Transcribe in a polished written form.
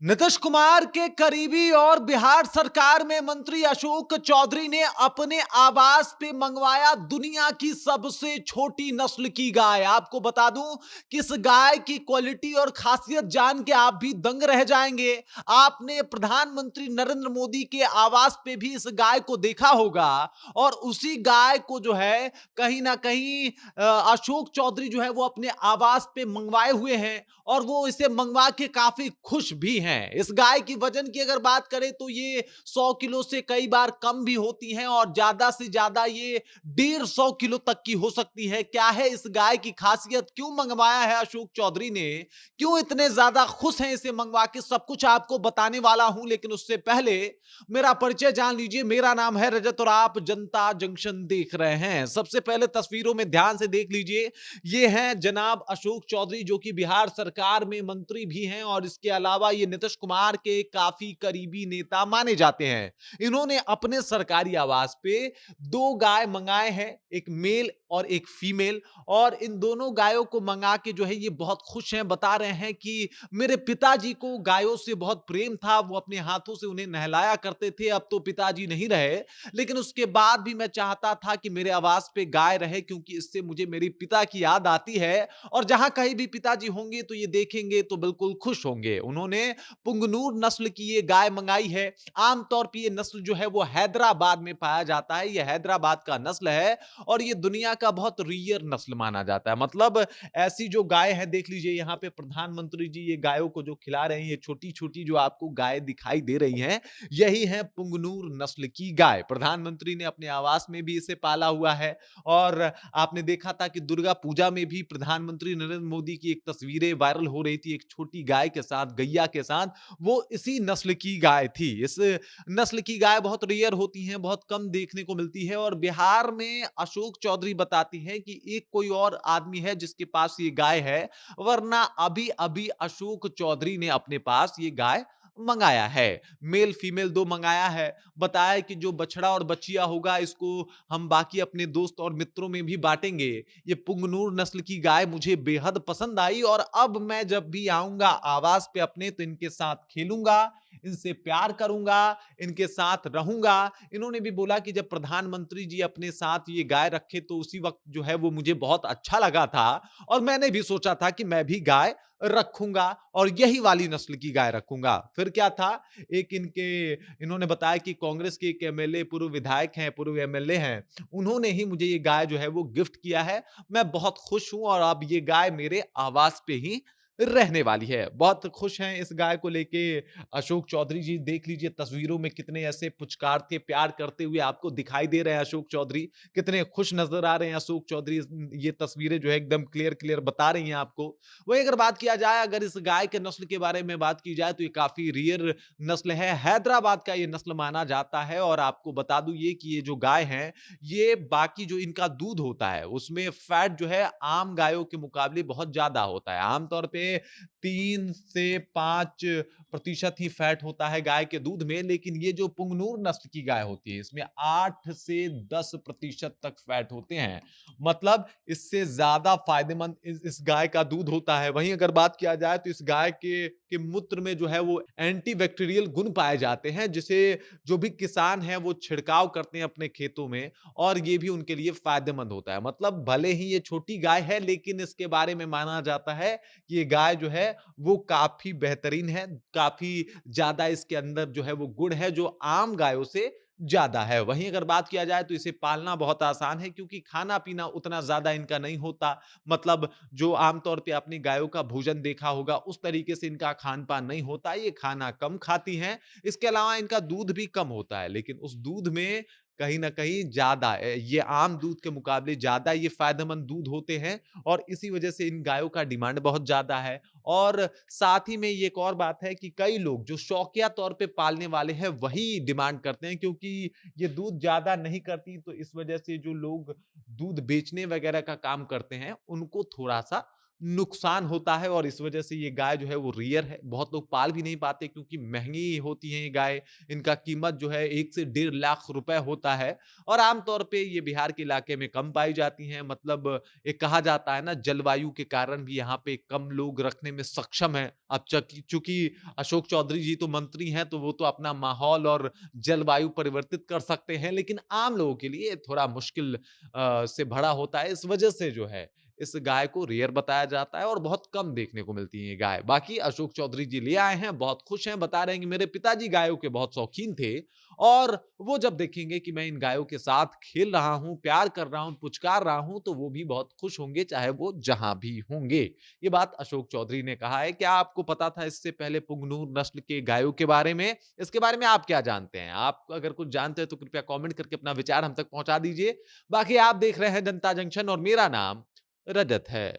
नीतीश कुमार के करीबी और बिहार सरकार में मंत्री अशोक चौधरी ने अपने आवास पे मंगवाया दुनिया की सबसे छोटी नस्ल की गाय। आपको बता दूं कि इस गाय की क्वालिटी और खासियत जान के आप भी दंग रह जाएंगे। आपने प्रधानमंत्री नरेंद्र मोदी के आवास पे भी इस गाय को देखा होगा और उसी गाय को जो है कहीं ना कहीं अशोक चौधरी जो है वो अपने आवास पे मंगवाए हुए हैं और वो इसे मंगवा के काफी खुश भी हैं। इस गाय की वजन की अगर बात करें तो ये 100 किलो से कई बार कम भी होती हैं और ज्यादा से ज्यादा ये 150 किलो तक की हो सकती है। क्या है इस गाय की खासियत, क्यों मंगवाया है अशोक चौधरी ने, क्यों इतने ज्यादा खुश हैं इसे मंगवा के, सब कुछ आपको बताने वाला हूं। लेकिन उससे पहले मेरा परिचय जान लीजिए। मेरा नाम है रजत और आप जनता जंक्शन देख रहे हैं। सबसे पहले तस्वीरों में ध्यान से देख लीजिए, ये हैं जनाब अशोक चौधरी जो कि बिहार सरकार में मंत्री भी हैं और इसके अलावा ये नीतीश कुमार के काफी करीबी नेता माने जाते हैं। इन्होंने अपने सरकारी आवास पे दो गाय मंगाए हैं, एक मेल और एक फीमेल, और इन दोनों गायों को मंगा के जो है ये बहुत खुश हैं। बता रहे हैं कि मेरे पिताजी को गायों से बहुत प्रेम था, वो अपने हाथों से उन्हें नहलाया करते थे। अब तो पिताजी नहीं रहे, लेकिन उसके बाद भी मैं चाहता था कि मेरे आवास पे गाय रहे क्योंकि इससे मुझे मेरे पिता की याद आती है और जहां कहीं भी पिताजी होंगे तो ये देखेंगे तो बिल्कुल खुश होंगे। उन्होंने पुंगनूर नस्ल की ये गाय मंगाई है। आमतौर पर ये नस्ल जो है वो हैदराबाद में पाया जाता है, ये हैदराबाद का नस्ल है और ये दुनिया का बहुत रियर नस्ल माना जाता है। मतलब ऐसी जो गाय है, देख लीजिए यहाँ पे प्रधानमंत्री जी ये गायों को जो खिला रहे हैं, ये छोटी छोटी जो आपको गाय दिखाई दे रही हैं, यही है पुंगनूर नस्ल की गाय। प्रधानमंत्री ने अपने आवास में भी इसे पाला हुआ है और आपने देखा था कि दुर्गा पूजा में भी प्रधानमंत्री नरेंद्र मोदी की एक तस्वीरें वायरल हो रही थी, एक छोटी गाय के साथ, गैया के साथ, वो इसी नस्ल की गाय थी। इस नस्ल की गाय बहुत रेयर होती हैं, बहुत कम देखने को मिलती है और बिहार में अशोक चौधरी बताती हैं कि एक कोई और आदमी है जिसके पास ये गाय है, वरना अभी अभी अशोक चौधरी ने अपने पास ये गाय मंगाया है। मेल फीमेल दो मंगाया है। बताया कि जो बछड़ा और बच्चिया होगा इसको हम बाकी अपने दोस्त और मित्रों में भी बांटेंगे। ये पुंगनूर नस्ल की गाय मुझे बेहद पसंद आई और अब मैं जब भी आऊंगा आवास पे अपने तो इनके साथ खेलूंगा, इनसे प्यार करूंगा, इनके साथ रहूंगा। इन्होंने भी बोला कि जब प्रधानमंत्री जी अपने साथ ये गाय रखे तो उसी वक्त जो है वो मुझे बहुत अच्छा लगा था और मैंने भी सोचा था कि मैं भी गाय रखूंगा और यही वाली नस्ल की गाय रखूंगा। फिर क्या था, एक इन्होंने बताया कि कांग्रेस के एक एमएलए, पूर्व विधायक हैं, पूर्व एमएलए हैं, उन्होंने ही मुझे ये गाय जो है वो गिफ्ट किया है। मैं बहुत खुश हूं और अब ये गाय मेरे आवास पे ही रहने वाली है। बहुत खुश हैं इस गाय को लेके अशोक चौधरी जी। देख लीजिए तस्वीरों में कितने ऐसे पुचकारते, प्यार करते हुए आपको दिखाई दे रहे हैं अशोक चौधरी, कितने खुश नजर आ रहे हैं अशोक चौधरी। ये तस्वीरें जो है एकदम क्लियर क्लियर बता रही हैं आपको। वही अगर बात किया जाए, अगर इस गाय के नस्ल के बारे में बात की जाए तो ये काफी रियर नस्ल है, हैदराबाद का ये नस्ल माना जाता है। और आपको बता दूं ये कि ये जो गाय है, ये बाकी जो इनका दूध होता है उसमें फैट जो है आम गायों के मुकाबले बहुत ज्यादा होता है। आमतौर पे 3 से 5% ही फैट होता है गाय के दूध में, लेकिन ये जो पुंगनूर नस्ल की गाय होती है इसमें 8 से 10% तक फैट होते हैं। मतलब इससे ज्यादा फायदेमंद इस गाय का दूध होता है। वहीं अगर बात किया जाए तो इस गाय के मूत्र में जो है वो एंटीबैक्टीरियल गुण पाए जाते हैं, जिसे जो भी किसान है वो छिड़काव करते हैं अपने खेतों में और ये भी उनके लिए फायदेमंद होता है। मतलब भले ही ये छोटी गाय है लेकिन इसके बारे में माना जाता है कि ये गाय जो है वो काफी बेहतरीन है, काफी ज्यादा इसके अंदर जो है वो गुण है जो आम गायों से ज्यादा है। वहीं अगर बात किया जाए तो इसे पालना बहुत आसान है क्योंकि खाना पीना उतना ज्यादा इनका नहीं होता। मतलब जो आमतौर पे आपने गायों का भोजन देखा होगा उस तरीके से इनका खान पान नहीं होता, ये खाना कम खाती हैं। इसके अलावा इनका दूध भी कम होता है, लेकिन उस दूध में कहीं ना कहीं ज्यादा ये आम दूध के मुकाबले ज्यादा ये फायदेमंद दूध होते हैं और इसी वजह से इन गायों का डिमांड बहुत ज्यादा है। और साथ ही में ये एक और बात है कि कई लोग जो शौकिया तौर पे पालने वाले हैं वही डिमांड करते हैं, क्योंकि ये दूध ज्यादा नहीं करती, तो इस वजह से जो लोग दूध बेचने वगैरह का काम करते हैं उनको थोड़ा सा नुकसान होता है और इस वजह से ये गाय जो है वो रेयर है। बहुत लोग पाल भी नहीं पाते क्योंकि महँगी होती हैं ये गाय। इनका कीमत जो है 1 से डेढ़ लाख रुपए होता है और आम तौर पे ये बिहार के इलाके में कम पाई जाती हैं। मतलब एक कहा जाता है ना जलवायु के कारण भी यहाँ पे कम लोग रखने में सक्षम हैं। अब चकी चूँकि अशोक चौधरी जी तो मंत्री हैं तो वो तो अपना माहौल और जलवायु परिवर्तित कर सकते हैं, लेकिन आम लोगों के लिए थोड़ा मुश्किल से भरा होता है। इस वजह से जो है इस गाय को रेयर बताया जाता है और बहुत कम देखने को मिलती है ये गाय। बाकी अशोक चौधरी जी ले आए हैं, बहुत खुश हैं, बता रहे हैं कि मेरे पिताजी गायों के बहुत शौकीन थे और वो जब देखेंगे कि मैं इन गायों के साथ खेल रहा हूँ, प्यार कर रहा हूँ, पुचकार रहा हूँ, तो वो भी बहुत खुश होंगे, चाहे वो जहाँ भी होंगे। ये बात अशोक चौधरी ने कहा है। क्या आपको पता था इससे पहले पुंगनूर नस्ल के गायों के बारे में? इसके बारे में आप क्या जानते हैं? आप अगर कुछ जानते हैं तो कृपया कमेंट करके अपना विचार हम तक पहुँचा दीजिए। बाकी आप देख रहे हैं जनता जंक्शन और मेरा नाम रजत है।